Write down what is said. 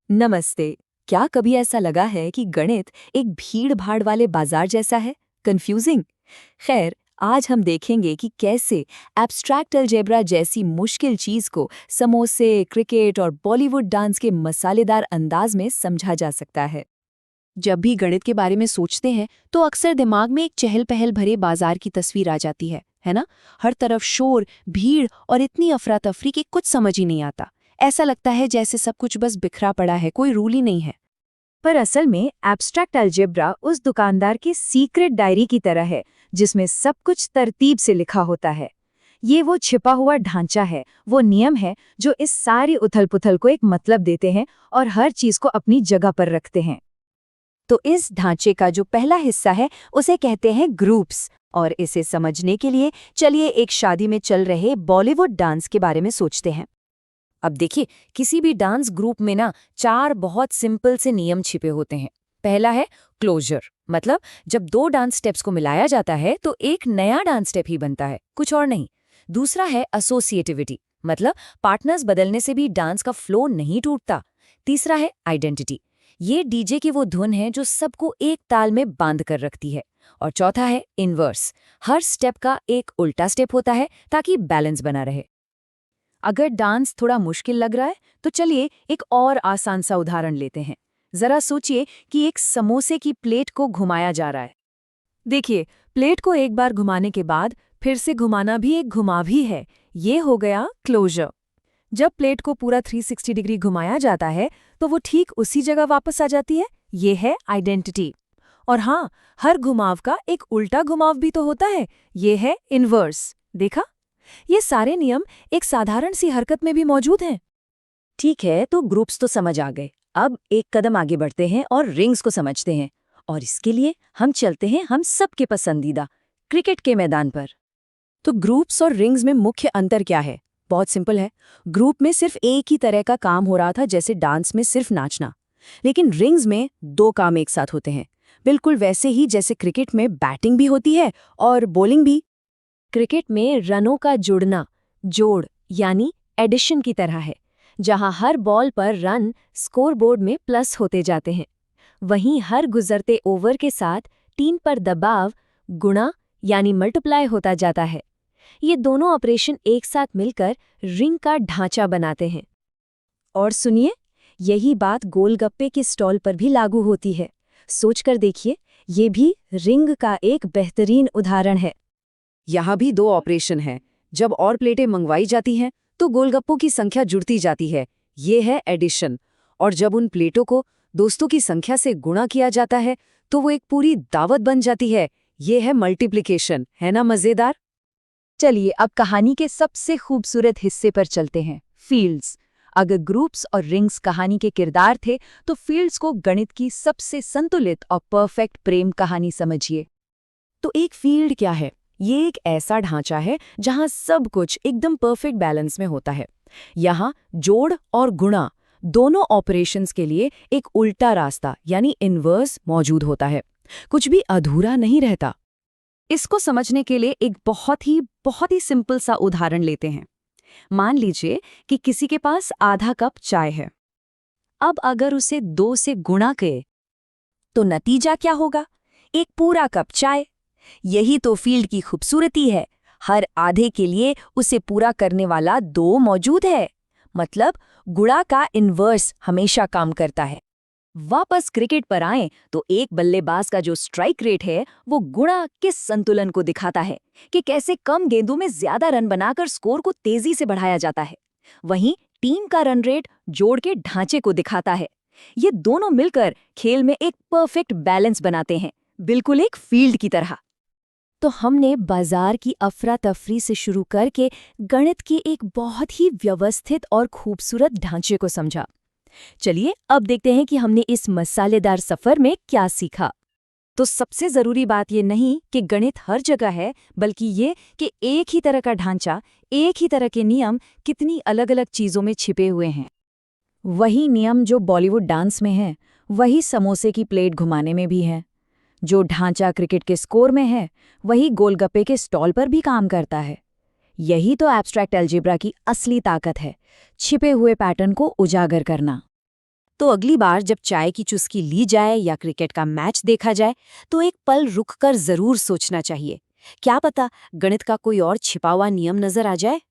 नमस्ते। क्या कभी ऐसा लगा है कि गणित एक भीड़ भाड़ वाले बाजार जैसा है, कंफ्यूजिंग? खैर, आज हम देखेंगे कि कैसे एब्स्ट्रैक्ट अलजेब्रा जैसी मुश्किल चीज को समोसे, क्रिकेट और बॉलीवुड डांस के मसालेदार अंदाज में समझा जा सकता है। जब भी गणित के बारे में सोचते हैं तो अक्सर दिमाग में एक चहल पहल भरे बाजार की तस्वीर आ जाती है ना। हर तरफ शोर, भीड़ और इतनी अफरा तफरी कि कुछ समझ ही नहीं आता। ऐसा लगता है जैसे सब कुछ बस बिखरा पड़ा है, कोई रूल ही नहीं है। पर असल में एब्स्ट्रैक्ट अलजेब्रा उस दुकानदार की सीक्रेट डायरी की तरह है जिसमें सब कुछ तरतीब से लिखा होता है। ये वो छिपा हुआ ढांचा है, वो नियम है जो इस सारी उथल-पुथल को एक मतलब देते हैं और हर चीज को अपनी जगह पर रखते हैं। तो इस ढांचे का जो पहला हिस्सा है उसे कहते हैं ग्रुप्स, और इसे समझने के लिए चलिए एक शादी में चल रहे बॉलीवुड डांस के बारे में सोचते हैं। अब देखिए, किसी भी डांस ग्रुप में ना 4 बहुत सिंपल से नियम छिपे होते हैं। पहला है क्लोजर, मतलब जब 2 डांस स्टेप्स को मिलाया जाता है तो एक नया डांस स्टेप ही बनता है, कुछ और नहीं। दूसरा है एसोसिएटिविटी, मतलब पार्टनर्स बदलने से भी डांस का फ्लो नहीं टूटता। तीसरा है आइडेंटिटी, ये डीजे की वो धुन है जो सबको एक ताल में बांध कर रखती है। और चौथा है इनवर्स, हर स्टेप का एक उल्टा स्टेप होता है ताकि बैलेंस बना रहे। अगर डांस थोड़ा मुश्किल लग रहा है तो चलिए एक और आसान सा उदाहरण लेते हैं। जरा सोचिए कि एक समोसे की प्लेट को घुमाया जा रहा है। देखिए, प्लेट को एक बार घुमाने के बाद फिर से घुमाना भी एक घुमाव ही है। ये हो गया क्लोजर। जब प्लेट को पूरा 360 डिग्री घुमाया जाता है तो वो ठीक उसी जगह वापस आ जाती है। ये है आइडेंटिटी। और हाँ, हर घुमाव का एक उल्टा घुमाव भी तो होता है। ये है इनवर्स। देखा? ये सारे नियम एक साधारण सी हरकत में भी मौजूद हैं। ठीक है, तो ग्रुप्स तो समझ आ गए। अब एक कदम आगे बढ़ते हैं और रिंग्स को समझते हैं। और इसके लिए हम चलते हैं हम सबके पसंदीदा क्रिकेट के मैदान पर। तो ग्रुप्स और रिंग्स में मुख्य अंतर क्या है? बहुत सिंपल है। ग्रुप में सिर्फ एक ही तरह का काम हो रहा था, जैसे डांस में सिर्फ नाचना। लेकिन रिंग्स में 2 काम एक साथ होते हैं, बिल्कुल वैसे ही जैसे क्रिकेट में बैटिंग भी होती है और बॉलिंग भी। क्रिकेट में रनों का जुड़ना, जोड़ यानी एडिशन की तरह है, जहां हर बॉल पर रन स्कोरबोर्ड में प्लस होते जाते हैं। वहीं हर गुजरते ओवर के साथ टीम पर दबाव गुणा यानी मल्टीप्लाई होता जाता है। ये दोनों ऑपरेशन एक साथ मिलकर रिंग का ढांचा बनाते हैं। और सुनिए, यही बात गोलगप्पे के स्टॉल पर भी लागू होती है। सोचकर देखिए, ये भी रिंग का एक बेहतरीन उदाहरण है। यहाँ भी 2 ऑपरेशन हैं। जब और प्लेटें मंगवाई जाती हैं तो गोलगप्पों की संख्या जुड़ती जाती है, ये है एडिशन। और जब उन प्लेटों को दोस्तों की संख्या से गुणा किया जाता है तो वो एक पूरी दावत बन जाती है, ये है मल्टीप्लिकेशन। है ना मजेदार? चलिए अब कहानी के सबसे खूबसूरत हिस्से पर चलते हैं, फील्ड्स। अगर ग्रुप्स और रिंग्स कहानी के किरदार थे तो फील्ड्स को गणित की सबसे संतुलित और परफेक्ट प्रेम कहानी समझिए। तो एक फील्ड क्या है? ये एक ऐसा ढांचा है जहां सब कुछ एकदम परफेक्ट बैलेंस में होता है। यहाँ जोड़ और गुणा दोनों ऑपरेशंस के लिए एक उल्टा रास्ता यानी इनवर्स मौजूद होता है। कुछ भी अधूरा नहीं रहता। इसको समझने के लिए एक बहुत ही सिंपल सा उदाहरण लेते हैं। मान लीजिए कि किसी के पास आधा कप चाय है। अब अगर उसे 2 से गुणा करें तो नतीजा क्या होगा? एक पूरा कप चाय। यही तो फील्ड की खूबसूरती है। हर आधे के लिए उसे पूरा करने वाला 2 मौजूद है। मतलब गुणा का इन्वर्स हमेशा काम करता है। वापस क्रिकेट पर आएं तो एक बल्लेबाज का जो स्ट्राइक रेट है वो गुणा के संतुलन को दिखाता है कि कैसे कम गेंदों में ज्यादा रन बनाकर स्कोर को तेजी से बढ़ाया जाता है। वहीं टीम का रन रेट जोड़ के ढांचे को दिखाता है। ये दोनों मिलकर खेल में एक परफेक्ट बैलेंस बनाते हैं, बिल्कुल एक फील्ड की तरह। तो हमने बाजार की अफरा तफरी से शुरू करके गणित के एक बहुत ही व्यवस्थित और खूबसूरत ढांचे को समझा। चलिए अब देखते हैं कि हमने इस मसालेदार सफर में क्या सीखा। तो सबसे जरूरी बात ये नहीं कि गणित हर जगह है, बल्कि ये कि एक ही तरह का ढांचा, एक ही तरह के नियम कितनी अलग अलग चीजों में छिपे हुए हैं। वही नियम जो बॉलीवुड डांस में है, वही समोसे की प्लेट घुमाने में भी है। जो ढांचा क्रिकेट के स्कोर में है, वही गोलगप्पे के स्टॉल पर भी काम करता है। यही तो एब्स्ट्रैक्ट अलजेब्रा की असली ताकत है, छिपे हुए पैटर्न को उजागर करना। तो अगली बार जब चाय की चुस्की ली जाए या क्रिकेट का मैच देखा जाए तो एक पल रुककर जरूर सोचना चाहिए, क्या पता गणित का कोई और छिपा हुआ नियम नजर आ जाए।